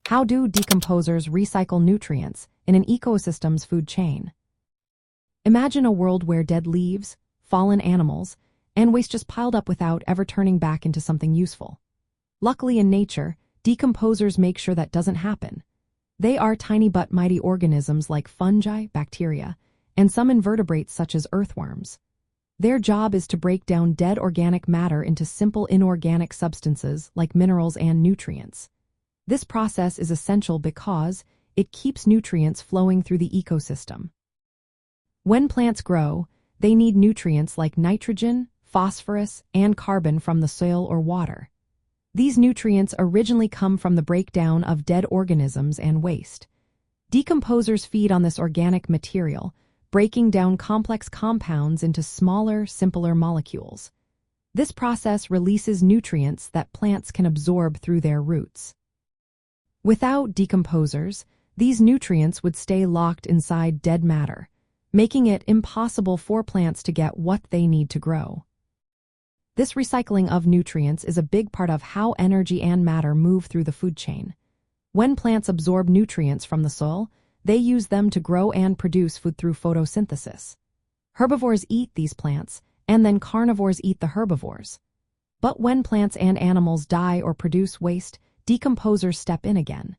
How do decomposers recycle nutrients in an ecosystem's food chain? Imagine a world where dead leaves, fallen animals, and waste just piled up without ever turning back into something useful. Luckily in nature, decomposers make sure that doesn't happen. They are tiny but mighty organisms like fungi, bacteria, and some invertebrates such as earthworms. Their job is to break down dead organic matter into simple inorganic substances like minerals and nutrients. This process is essential because it keeps nutrients flowing through the ecosystem. When plants grow, they need nutrients like nitrogen, phosphorus, and carbon from the soil or water. These nutrients originally come from the breakdown of dead organisms and waste. Decomposers feed on this organic material, breaking down complex compounds into smaller, simpler molecules. This process releases nutrients that plants can absorb through their roots. Without decomposers, these nutrients would stay locked inside dead matter, making it impossible for plants to get what they need to grow. This recycling of nutrients is a big part of how energy and matter move through the food chain. When plants absorb nutrients from the soil, they use them to grow and produce food through photosynthesis. Herbivores eat these plants, and then carnivores eat the herbivores. But when plants and animals die or produce waste, decomposers step in again.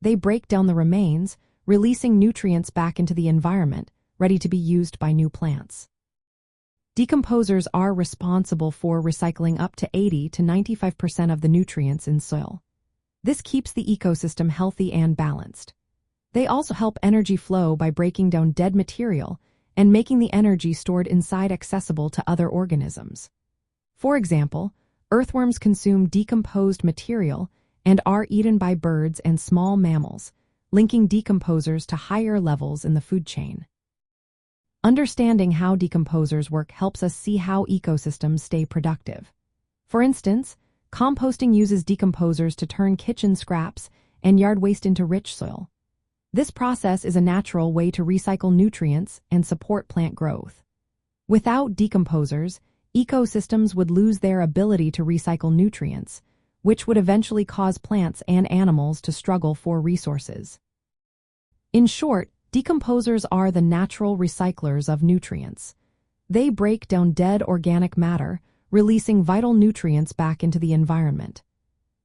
They break down the remains, releasing nutrients back into the environment, ready to be used by new plants. Decomposers are responsible for recycling up to 80 to 95% of the nutrients in soil. This keeps the ecosystem healthy and balanced. They also help energy flow by breaking down dead material and making the energy stored inside accessible to other organisms. For example, earthworms consume decomposed material and are eaten by birds and small mammals, linking decomposers to higher levels in the food chain. Understanding how decomposers work helps us see how ecosystems stay productive. For instance, composting uses decomposers to turn kitchen scraps and yard waste into rich soil. This process is a natural way to recycle nutrients and support plant growth. Without decomposers, ecosystems would lose their ability to recycle nutrients, which would eventually cause plants and animals to struggle for resources. In short, decomposers are the natural recyclers of nutrients. They break down dead organic matter, releasing vital nutrients back into the environment.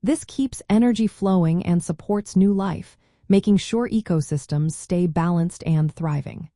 This keeps energy flowing and supports new life, making sure ecosystems stay balanced and thriving.